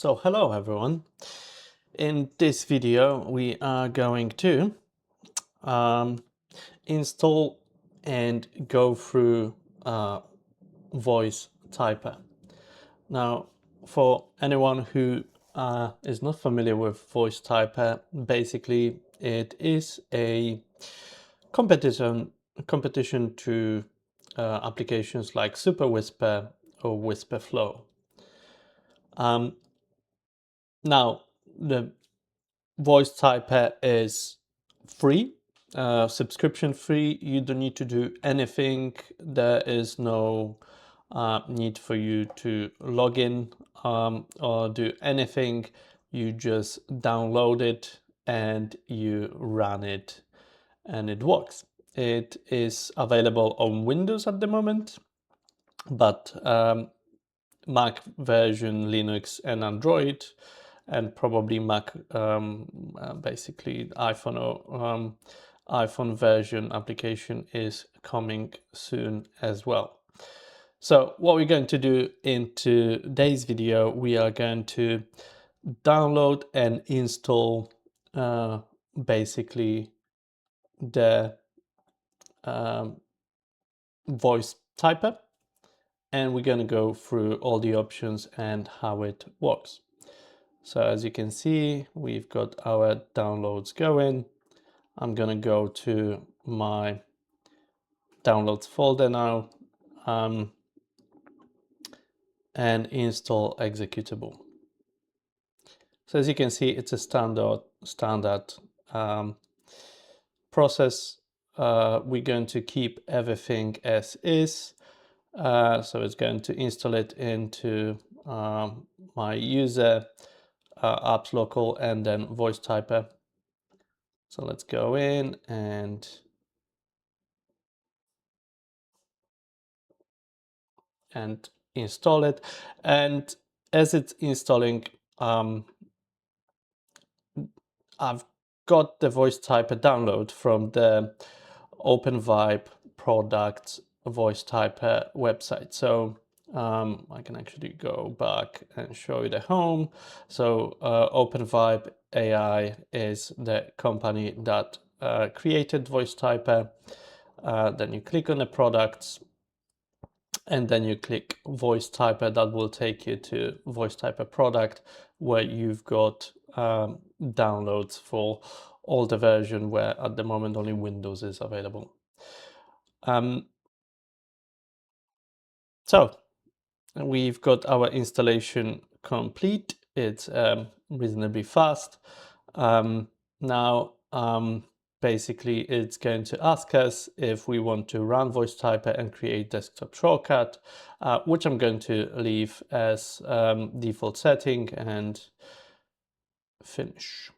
So hello everyone. In this video we are going to install and go through Voice Typer. Now for anyone who is not familiar with Voice Typer, basically it is a competition to applications like Superwhisper or Whisperflow. Now the Voice Typer is free, subscription free. You don't need to do anything. There is no need for you to log in or do anything. You just download it and you run it and it works. It is available on Windows at the moment, but Mac version, Linux and Android, and probably Mac, basically iPhone or iPhone version application is coming soon as well. So what we're going to do in today's video, we are going to download and install basically the Voice Typer, and we're going to go through all the options and how it works. So as you can see, we've got our downloads going. I'm gonna go to my downloads folder now and install executable. So as you can see, it's a standard process. We're going to keep everything as is. So it's going to install it into my user apps local and then Voice Typer. So let's go in and install it. And as it's installing, I've got the Voice Typer download from the OpenVibe product Voice Typer website. So I can actually go back and show you the home. So OpenVibe AI is the company that created Voice Typer. Then you click on the products and then you click Voice Typer. That will take you to Voice Typer product, where you've got downloads for all the version, where at the moment only Windows is available. So we've got our installation complete. It's reasonably fast. Now basically it's going to ask us if we want to run Voice Typer and create desktop shortcut, which I'm going to leave as default setting and finish.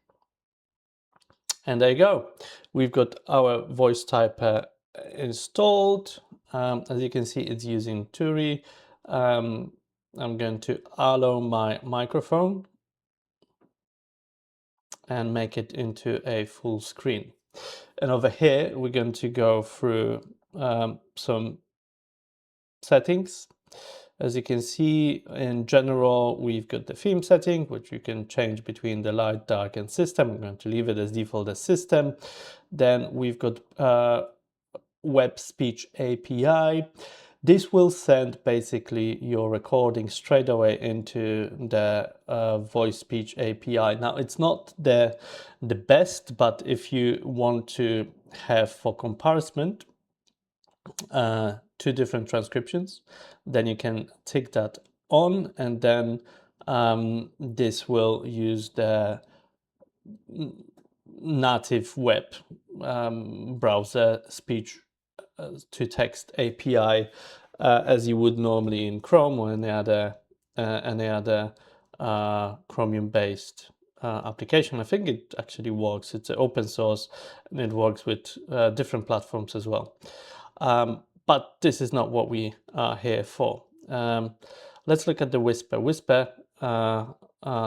And there you go. We've got our Voice Typer installed. As you can see, it's using Turi. I'm going to allow my microphone and make it into a full screen. And over here, we're going to go through some settings. As you can see, in general, we've got the theme setting, which you can change between the light, dark, and system. I'm going to leave it as default as system. Then we've got web speech API. This will send basically your recording straight away into the voice speech API. Now, it's not the best, but if you want to have for comparison two different transcriptions, then you can tick that on, and then this will use the native web browser speech to text API as you would normally in Chrome or any other Chromium based application. I think it actually works. It's open source and it works with different platforms as well. But this is not what we are here for. Let's look at the Whisper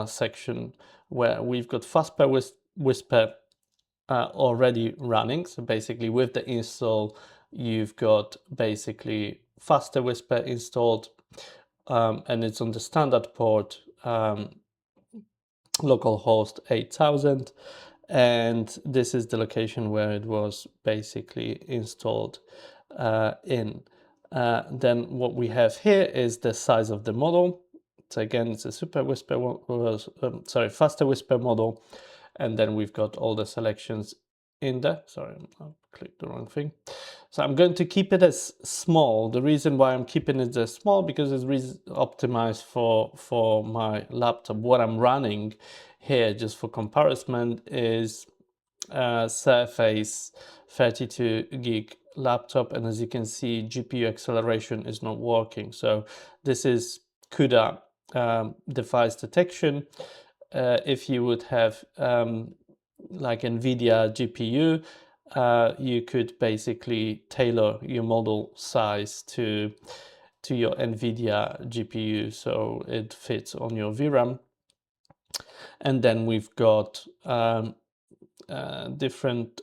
section, where we've got Fastpair Whisper already running. So basically with the install, you've got basically Faster Whisper installed, and it's on the standard port localhost 8000, and this is the location where it was basically installed in. Then what we have here is the size of the model. So again, it's a Superwhisper, Faster Whisper model, and then we've got all the selections in there. Sorry, I clicked the wrong thing. So I'm going to keep it as small. The reason why I'm keeping it as small, because it's optimized for my laptop. What I'm running here, just for comparison, is Surface 32 gig laptop, and as you can see, GPU acceleration is not working. So this is CUDA device detection. If you would have like NVIDIA GPU, you could basically tailor your model size to your NVIDIA GPU, so it fits on your VRAM. And then we've got different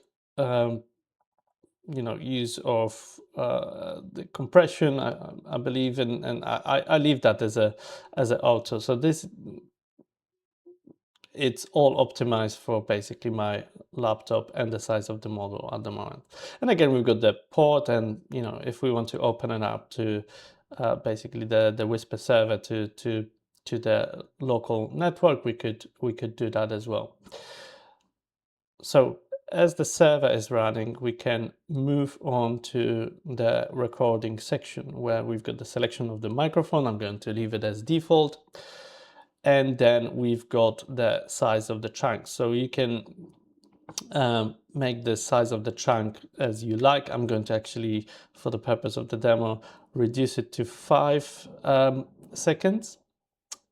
use of the compression, I believe, and I leave that as a auto. So this, it's all optimized for basically my laptop and the size of the model at the moment. And again, we've got the port, and if we want to open it up to basically the Whisper server to the local network, we could do that as well. So as the server is running, we can move on to the recording section where we've got the selection of the microphone. I'm going to leave it as default. And then we've got the size of the chunk. So you can make the size of the chunk as you like. I'm going to actually, for the purpose of the demo, reduce it to 5 seconds.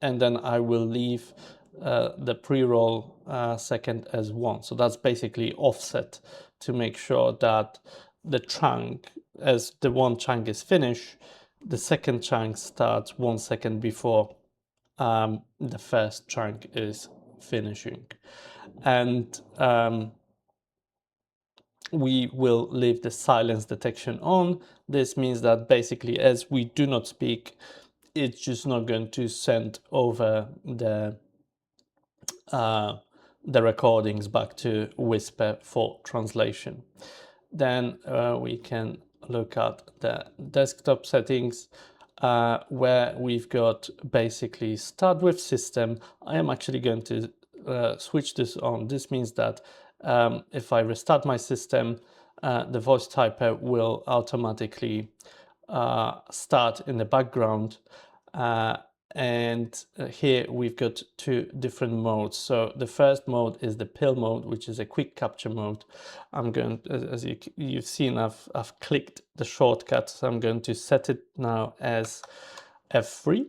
And then I will leave the pre-roll second as 1. So that's basically offset to make sure that the chunk, as the one chunk is finished, the second chunk starts 1 second before the first chunk is finishing. And we will leave the silence detection on. This means that basically, as we do not speak, it's just not going to send over the recordings back to Whisper for translation. Then we can look at the desktop settings where we've got basically start with system. I am actually going to switch this on. This means that if I restart my system, the voice typer will automatically start in the background. And here we've got 2 different modes. So the first mode is the pill mode, which is a quick capture mode. I'm going, as you've seen, I've clicked the shortcut, so I'm going to set it now as F3.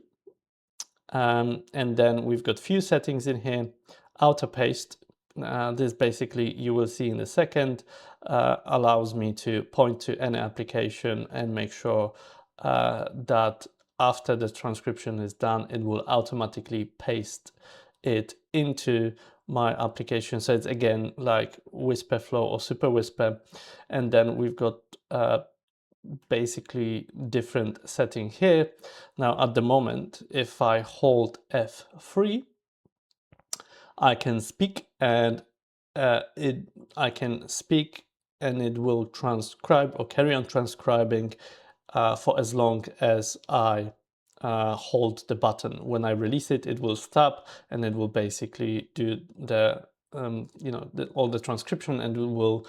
And then we've got few settings in here. Auto paste, this basically you will see in a second, allows me to point to any application and make sure that after the transcription is done, it will automatically paste it into my application. So it's again like Whisper Flow or Superwhisper. And then we've got basically different setting here. Now at the moment, if I hold F3, I can speak and I can speak and it will transcribe or carry on transcribing for as long as I hold the button. When I release it, it will stop and it will basically do the all the transcription, and it will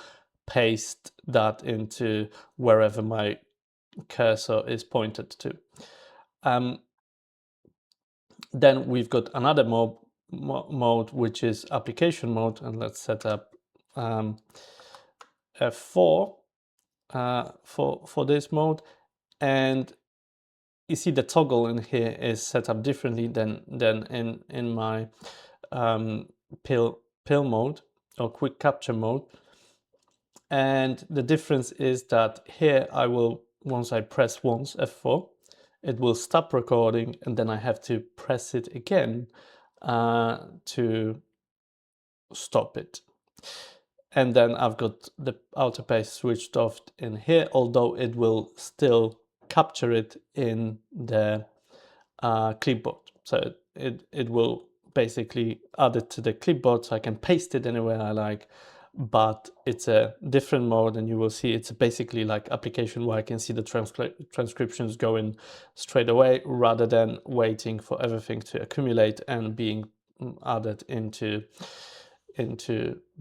paste that into wherever my cursor is pointed to. Then we've got another mode, which is application mode, and let's set up F4 for this mode. And you see the toggle in here is set up differently than in my pill mode or quick capture mode. And the difference is that here I will, once I press once F4, it will stop recording, and then I have to press it again to stop it. And then I've got the auto paste switched off in here, although it will still capture it in the clipboard. So it will basically add it to the clipboard, so I can paste it anywhere I like, but it's a different mode, and you will see it's basically like application where I can see the transcriptions going straight away rather than waiting for everything to accumulate and being added into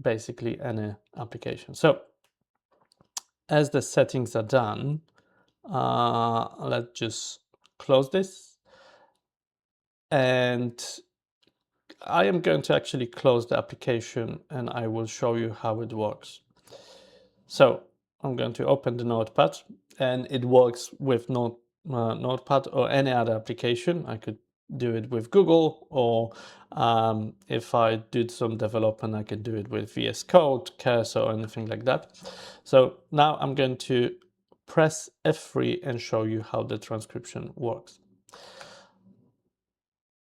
basically any application. So as the settings are done, let's just close this, and I am going to actually close the application and I will show you how it works. So I'm going to open the Notepad, and it works with Notepad or any other application. I could do it with Google, or if I did some development, I could do it with VS Code, Cursor, or anything like that. So now I'm going to press F3 and show you how the transcription works.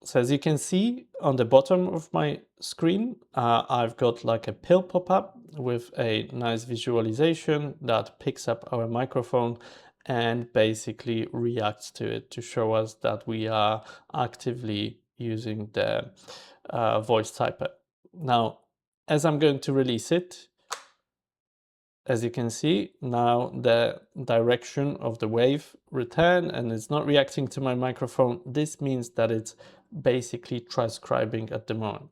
So as you can see on the bottom of my screen, I've got like a pill pop-up with a nice visualization that picks up our microphone and basically reacts to it to show us that we are actively using the voice typer. Now, as I'm going to release it, as you can see, now the direction of the wave return and it's not reacting to my microphone. This means that it's basically transcribing at the moment.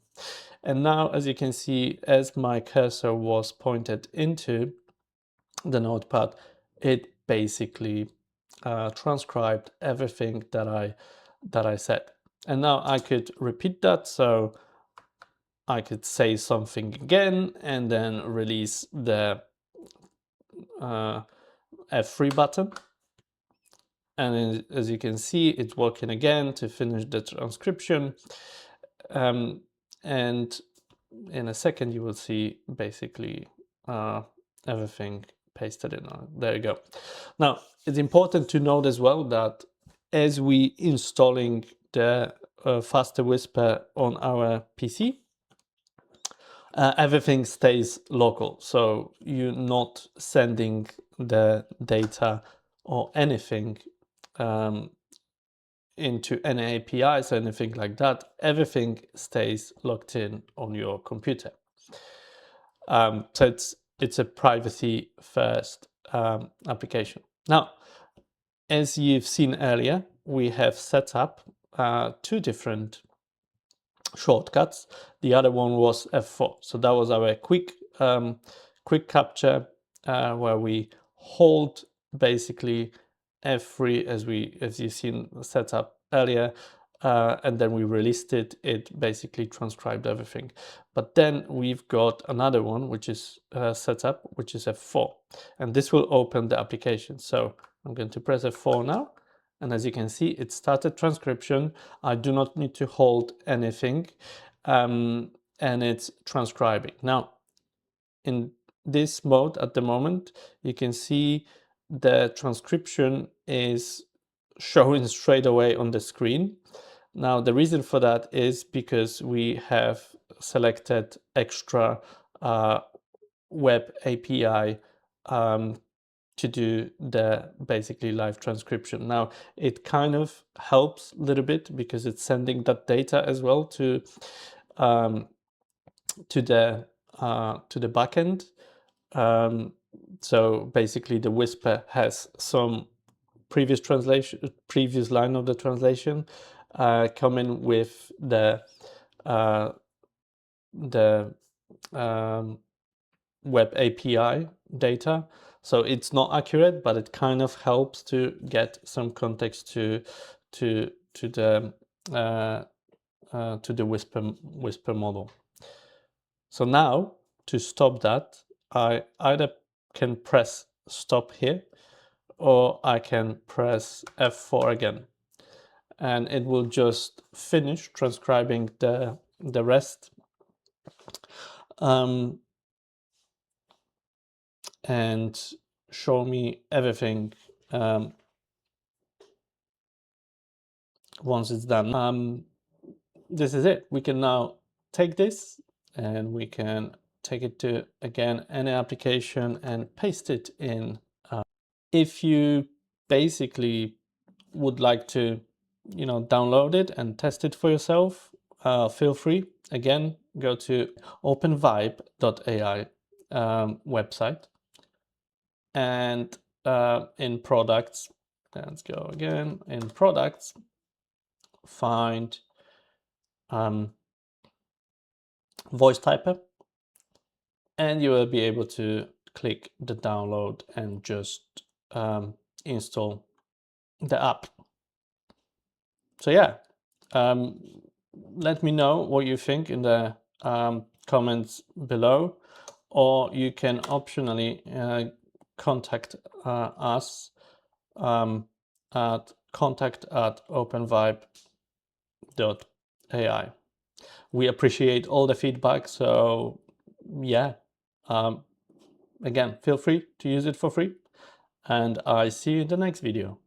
And now, as you can see, as my cursor was pointed into the notepad, it basically transcribed everything that I said. And now I could repeat that. So I could say something again and then release the F3 button, and as you can see, it's working again to finish the transcription, and in a second you will see basically everything pasted in. There you go. Now it's important to note as well that as we installing the faster whisper on our PC, everything stays local, so you're not sending the data or anything into any APIs or anything like that. Everything stays locked in on your computer. So it's a privacy first application. Now, as you've seen earlier, we have set up two different shortcuts. The other one was F4. So that was our quick capture where we hold basically F3 as you've seen set up earlier, and then we released it. It basically transcribed everything. But then we've got another one which is set up, which is F4, and this will open the application. So I'm going to press F4 now. And as you can see, it started transcription. I do not need to hold anything, and it's transcribing. Now, in this mode at the moment, you can see the transcription is showing straight away on the screen. Now, the reason for that is because we have selected extra web API to do the basically live transcription. Now it kind of helps a little bit because it's sending that data as well to the backend. So basically the Whisper has some previous line of the translation coming with the web API data. So it's not accurate, but it kind of helps to get some context to the Whisper model. So now to stop that, I either can press stop here, or I can press F4 again, and it will just finish transcribing the rest. And show me everything once it's done. This is it. We can now take this and we can take it to, again, any application and paste it in. If you basically would like to, download it and test it for yourself, feel free, again, go to openvibe.ai website, and in products, let's go again, in products, find voice typer, and you will be able to click the download and just install the app. So yeah, let me know what you think in the comments below, or you can optionally contact us at contact@openvibe.ai. We appreciate all the feedback, so yeah, again, feel free to use it for free, and I see you in the next video.